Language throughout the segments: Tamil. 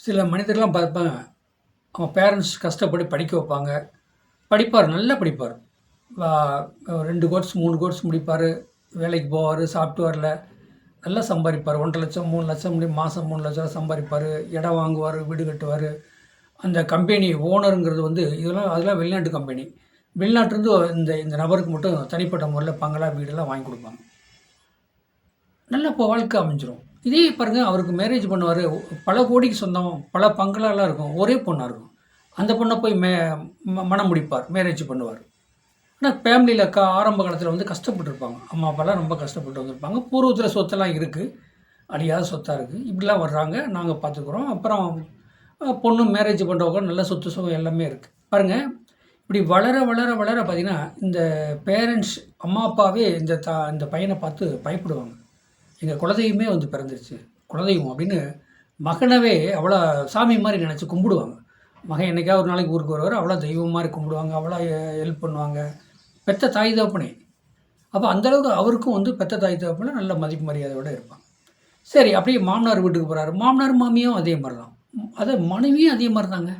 சில மனிதர்லாம் பார்ப்பாங்க, அவங்க பேரண்ட்ஸ் கஷ்டப்பட்டு படிக்க வைப்பாங்க. படிப்பார், நல்லா படிப்பார். வா 2 கோர்ஸ் 3 கோர்ஸ் முடிப்பார். வேலைக்கு போவார், சாஃப்ட்வேரில் நல்லா சம்பாதிப்பார். 1,50,000 3,00,000 மாதம் 3,00,000 சம்பாதிப்பார். இடம் வாங்குவார், வீடு கட்டுவார். அந்த கம்பெனி ஓனருங்கிறது வந்து அதெல்லாம் வெளிநாட்டு கம்பெனி. வெளிநாட்டிலேருந்து இந்த இந்த நபருக்கு மட்டும் தனிப்பட்ட முறையில் பங்களா வீடெல்லாம் வாங்கி கொடுப்பாங்க. நல்லா இப்போ வாழ்க்கை அமைஞ்சிரும். இதே பாருங்கள், அவருக்கு மேரேஜ் பண்ணுவார். பல கோடிக்கு சொந்தம், பல பங்களாலாம் இருக்கும். ஒரே பொண்ணாக இருக்கும். அந்த பொண்ணை போய் மணம் முடிப்பார், மேரேஜ் பண்ணுவார். ஆனால் ஃபேமிலியில் ஆரம்ப காலத்தில் வந்து கஷ்டப்பட்டுருப்பாங்க. அம்மா அப்பாலாம் ரொம்ப கஷ்டப்பட்டு வந்திருப்பாங்க. பூர்வத்தில் சொத்தெல்லாம் இருக்குது, அழியாத சொத்தாக இருக்குது. இப்படிலாம் வர்றாங்க, நாங்கள் பார்த்துக்குறோம். அப்புறம் பொண்ணு மேரேஜ் பண்ணுறவங்க நல்ல சொத்து சுகம் எல்லாமே இருக்குது. பாருங்கள், இப்படி வளர வளர வளர பார்த்திங்கன்னா, இந்த பேரண்ட்ஸ் அம்மா அப்பாவே இந்த பையனை பார்த்து பயப்படுவாங்க. எங்கள் குலதெய்வமே வந்து பிறந்துருச்சு, குலதெய்வம் அப்படின்னு மகனவே அவ்வளோ சாமி மாதிரி நினச்சி கும்பிடுவாங்க. மகன் என்றைக்காவது ஒரு நாளைக்கு ஊருக்கு வருவார், அவ்வளோ தெய்வம் மாதிரி கும்பிடுவாங்க, அவ்வளோ ஹெல்ப் பண்ணுவாங்க. பெத்த தாய் தகப்பனே. அப்போ அந்தளவுக்கு அவருக்கும் வந்து பெத்த தாய் தகப்பனே நல்ல மதிப்பு மரியாதையோடு இருப்பாங்க. சரி, அப்படியே மாமனார் வீட்டுக்கு போகிறாரு. மாமனார் மாமியும் அதே மாதிரி தான், அதை மனைவியும் அதே மாதிரி தாங்க.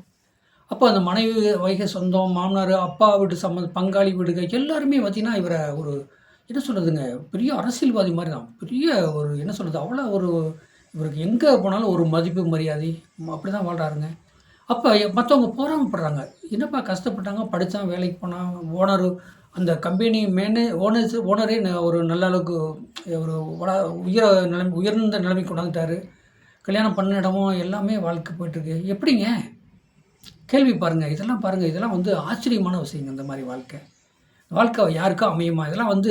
அப்போ அந்த மனைவி வைகை சொந்தம், மாமனார் அப்பா வீட்டு பங்காளி வீடுகள் எல்லாருமே பார்த்திங்கன்னா இவரை ஒரு என்ன சொல்கிறதுங்க, பெரிய அரசியல்வாதி மாதிரி தான். பெரிய ஒரு என்ன சொல்கிறது, அவ்வளோ ஒரு இவருக்கு எங்கே போனாலும் ஒரு மதிப்பு மரியாதை அப்படி தான் வாழ்கிறாருங்க. அப்போ மற்றவங்க பொறாமைப்படுறாங்க. என்னப்பா கஷ்டப்பட்டாங்க, படித்தான், வேலைக்கு போனாங்க, ஓனரு அந்த கம்பெனி ஓனரே ஒரு நல்ல அளவுக்கு ஒரு உயர்ந்த நிலைமைக்கு கொண்டாந்துட்டார். கல்யாணம் பண்ண இடமும் எல்லாமே வாழ்க்கை போயிட்டுருக்கு. எப்படிங்க? கேள்வி பாருங்கள், இதெல்லாம் வந்து ஆச்சரியமான விஷயங்க. இந்த மாதிரி வாழ்க்கை யாருக்கும் அமையுமா? இதெல்லாம் வந்து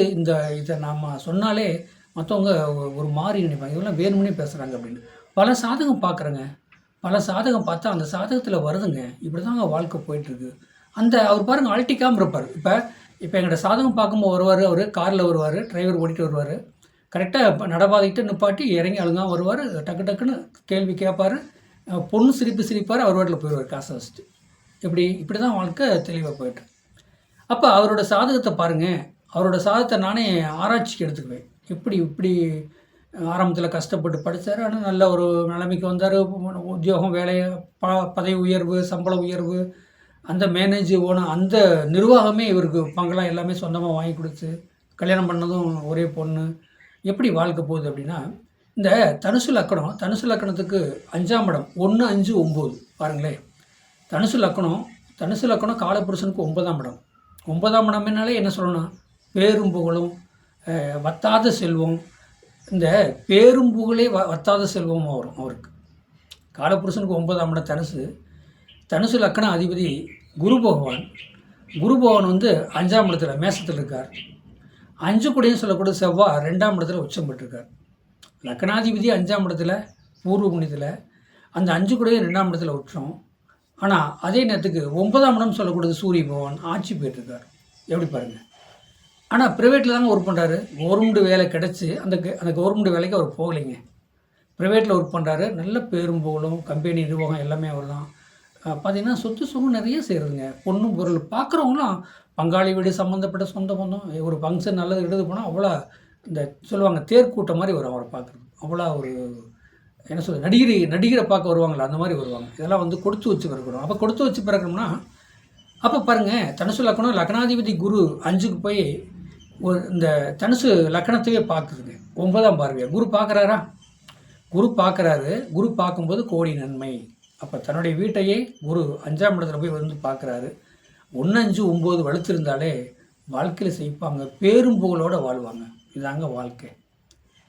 இதை நாம் சொன்னாலே மற்றவங்க ஒரு மாதிரி நினைப்பாங்க, இதெல்லாம் வேணும்னே பேசுகிறாங்க அப்படின்னு. பல சாதகம் பார்க்குறேங்க, பல சாதகம் பார்த்தா அந்த சாதகத்தில் வருதுங்க. இப்படி தாங்க வாழ்க்கை போயிட்டுருக்கு. அவர் பாருங்கள், அழட்டிக்காமல் இருப்பார். இப்போ எங்கள்கிட்ட சாதகம் பார்க்கும்போது வருவார், அவர் காரில் வருவார், டிரைவர் ஓட்டிகிட்டு வருவார். கரெக்டாக நடப்பாதைக்கிட்ட நிப்பாட்டி இறங்கி அழுங்காம வருவார். டக்கு டக்குன்னு கேள்வி கேட்பார், பொண்ணு சிரிப்பார், அவர் வாட்டில் போயிடுவார் காசை வச்சுட்டு. இப்படி தான் வாழ்க்கை தெளிவாக போயிட்டு. அப்போ அவரோட சாதகத்தை பாருங்கள், அவரோட சாதகத்தை நானே ஆராய்ச்சிக்கு எடுத்துக்குவேன். இப்படி ஆரம்பத்தில் கஷ்டப்பட்டு படித்தார், ஆனால் நல்ல ஒரு நிலைமைக்கு வந்தார். உத்தியோகம், வேலை, பதவி உயர்வு, சம்பள உயர்வு, அந்த அந்த நிர்வாகமே இவருக்கு பங்களாம் எல்லாமே சொந்தமாக வாங்கி கொடுத்து, கல்யாணம் பண்ணதும் ஒரே பொண்ணு. எப்படி வாழ்க்கை போகுது அப்படின்னா, இந்த தனுசு லக்கணத்துக்கு 5ஆம் இடம் 1, 5, 9 பாருங்களேன். தனுசு லக்கணம் காலபுருஷனுக்கு 9ஆம் இடம். 9ஆம் இடம்னாலே என்ன சொல்லணும், பேரும் புகழும், வத்தாத செல்வம். இந்த பேரும் புகழே வத்தாத செல்வமாக வரும் அவருக்கு. காலபுருஷனுக்கு 9ஆம் இடம் தனுசு லக்கண அதிபதி குரு பகவான் வந்து 5ஆம் இடத்துல மேசத்தில் இருக்கார். 5 கூடையும் சொல்லக்கூடிய செவ்வாய் 2ஆம் இடத்துல உச்சம் பெற்றிருக்கார். லக்கணாதிபதி 5ஆம் இடத்துல பூர்வ புண்ணியத்தில், அந்த 5 கூடையும் 2ஆம் இடத்துல உச்சம். ஆனால் அதே நேரத்துக்கு 9ஆம் இடம் சொல்லக்கூடியது சூரிய பகவான் ஆட்சி போயிட்டுருக்கார். எப்படி பாருங்கள். ஆனால் ப்ரைவேட்டில் தாங்க ஒர்க் பண்ணுறாரு. கவர்மெண்ட் வேலை கிடச்சி அந்த கவர்மெண்ட் வேலைக்கு அவர் போகலைங்க. ப்ரைவேட்டில் ஒர்க் பண்ணுறாரு. நல்ல பேரும் புகழும், கம்பெனி நிர்வாகம் எல்லாமே அவர் தான். பார்த்திங்கன்னா சொத்து சுகம் நிறைய செய்கிறதுங்க. பொண்ணும் பொருள் பார்க்குறவங்களாம் பங்காளி வீடு சம்மந்தப்பட்ட சொந்த பந்தம், ஒரு ஃபங்க்ஷன் நல்லது எடுத்து போனால் அவ்வளோ இந்த சொல்லுவாங்க தேர்க்கூட்டம் மாதிரி வரும் அவரை பார்க்குறது. அவ்வளோ ஒரு என்ன சொல்கிறது, நடிகரை பார்க்க வருவாங்களா அந்த மாதிரி வருவாங்க. இதெல்லாம் வந்து கொடுத்து வச்சு பிறக்கணும். அப்போ கொடுத்து வச்சு பிறக்கணும்னா அப்போ பாருங்கள், தனுசு லக்கணம் லக்னாதிபதி குரு 5க்கு போய் இந்த தனுசு லக்கணத்தையே பார்க்குதுங்க. 9ஆம் பார்வையாக குரு பார்க்கும்போது கோடி நன்மை. அப்போ தன்னுடைய வீட்டையே குரு 5ஆம் இடத்துல போய் வந்து பார்க்குறாரு. 1, 5, 9 வலுத்திருந்தாலே வாழ்க்கையில் செய்ப்பாங்க, பேரும் புகழோடு வாழ்வாங்க. இதாங்க வாழ்க்கை.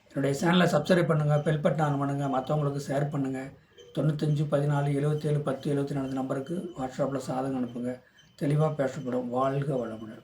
என்னுடைய சேனலை சப்ஸ்கிரைப் பண்ணுங்கள், பெல் பட்டன் ஆன் பண்ணுங்கள், மற்றவங்களுக்கு ஷேர் பண்ணுங்கள். 95 14 77 10 74 நம்பருக்கு வாட்ஸ்அப்பில் சாதகம் அனுப்புங்க. தெளிவாக பேசப்படும். வாழ்க வளமுடன்.